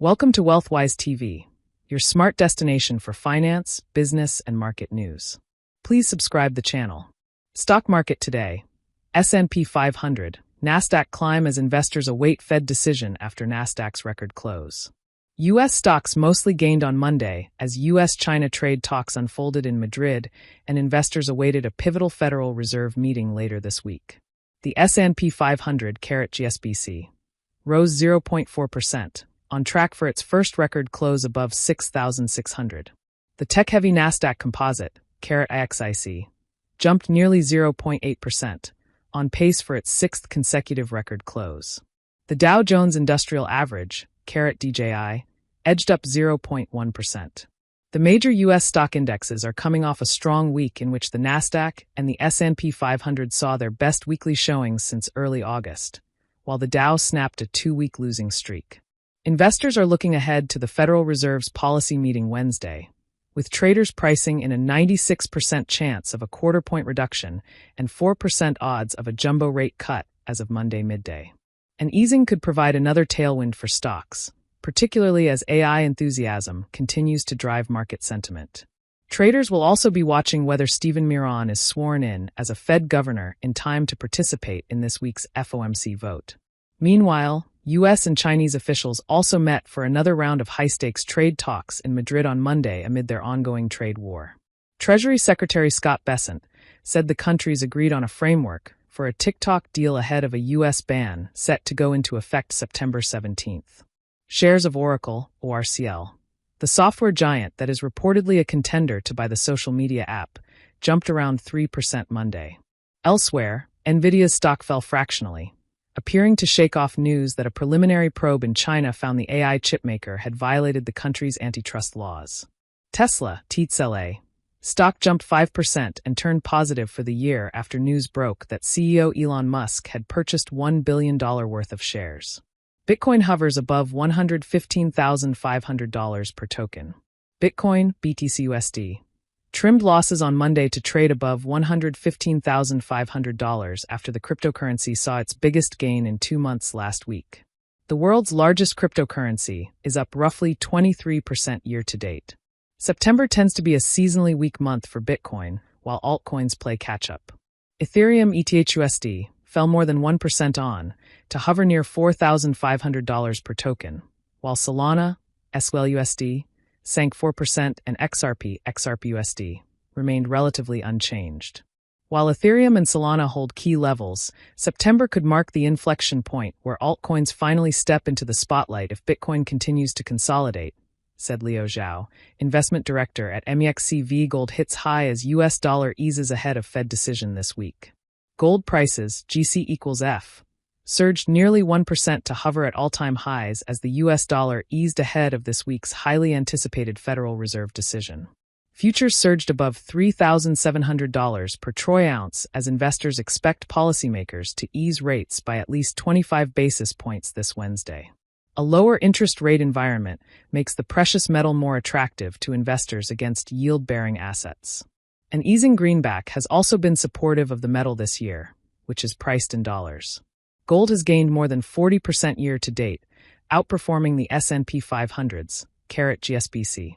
Welcome to WealthWise TV, your smart destination for finance, business, and market news. Please subscribe the channel. Stock market today. S&P 500, Nasdaq climb as investors await Fed decision after Nasdaq's record close. U.S. stocks mostly gained on Monday as U.S.-China trade talks unfolded in Madrid and investors awaited a pivotal Federal Reserve meeting later this week. The S&P 500 GSBC rose 0.4%, on track for its first record close above 6,600. The tech-heavy Nasdaq Composite IXIC jumped nearly 0.8%, on pace for its sixth consecutive record close. The Dow Jones Industrial Average DJI edged up 0.1%. The major U.S. stock indexes are coming off a strong week in which the Nasdaq and the S&P 500 saw their best weekly showings since early August, while the Dow snapped a two-week losing streak. Investors are looking ahead to the Federal Reserve's policy meeting Wednesday, with traders pricing in a 96% chance of a quarter-point reduction and 4% odds of a jumbo rate cut as of Monday midday. An easing could provide another tailwind for stocks, particularly as AI enthusiasm continues to drive market sentiment. Traders will also be watching whether Stephen Miron is sworn in as a Fed governor in time to participate in this week's FOMC vote. Meanwhile, U.S. and Chinese officials also met for another round of high-stakes trade talks in Madrid on Monday amid their ongoing trade war. Treasury Secretary Scott Bessent said the countries agreed on a framework for a TikTok deal ahead of a U.S. ban set to go into effect September 17th. Shares of Oracle, ORCL, the software giant that is reportedly a contender to buy the social media app, jumped around 3% Monday. Elsewhere, Nvidia's stock fell fractionally, appearing to shake off news that a preliminary probe in China found the AI chipmaker had violated the country's antitrust laws. Tesla, TSLA, stock jumped 5% and turned positive for the year after news broke that CEO Elon Musk had purchased $1 billion worth of shares. Bitcoin hovers above $115,500 per token. Bitcoin, BTC-USD, trimmed losses on Monday to trade above $115,500 after the cryptocurrency saw its biggest gain in 2 months last week. The world's largest cryptocurrency is up roughly 23% year-to-date. September tends to be a seasonally weak month for Bitcoin, while altcoins play catch-up. Ethereum ETHUSD fell more than 1% to hover near $4,500 per token, while Solana, SQLUSD, sank 4% and XRP-USD remained relatively unchanged. While Ethereum and Solana hold key levels, September could mark the inflection point where altcoins finally step into the spotlight if Bitcoin continues to consolidate, said Leo Zhao, investment director at MEXC. Gold hits high as US dollar eases ahead of Fed decision this week. Gold prices, GC=F, surged nearly 1% to hover at all-time highs as the US dollar eased ahead of this week's highly anticipated Federal Reserve decision. Futures surged above $3,700 per troy ounce as investors expect policymakers to ease rates by at least 25 basis points this Wednesday. A lower interest rate environment makes the precious metal more attractive to investors against yield-bearing assets. An easing greenback has also been supportive of the metal this year, which is priced in dollars. Gold has gained more than 40% year-to-date, outperforming the S&P 500's GSBC.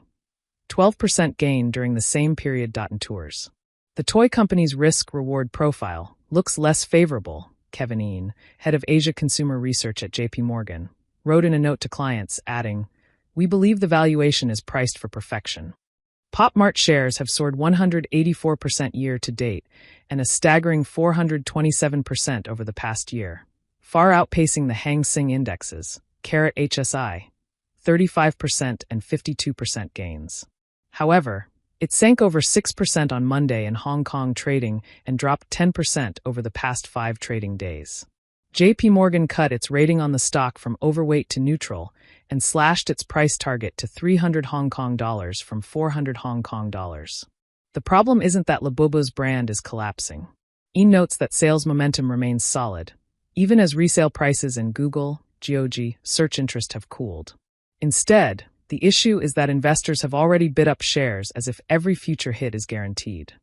12% gain during the same period. In tours. The toy company's risk-reward profile looks less favorable, Kevin Een, head of Asia Consumer Research at J.P. Morgan, wrote in a note to clients, adding, "We believe the valuation is priced for perfection." PopMart shares have soared 184% year-to-date and a staggering 427% over the past year, far outpacing the Hang Seng indexes, HSI, 35% and 52% gains. However, it sank over 6% on Monday in Hong Kong trading and dropped 10% over the past 5 trading days. J.P. Morgan cut its rating on the stock from overweight to neutral and slashed its price target to $300 Hong Kong dollars from $400 Hong Kong dollars. The problem isn't that Labubu's brand is collapsing. Een notes that sales momentum remains solid, even as resale prices in Google, GOG, search interest have cooled. Instead, the issue is that investors have already bid up shares as if every future hit is guaranteed.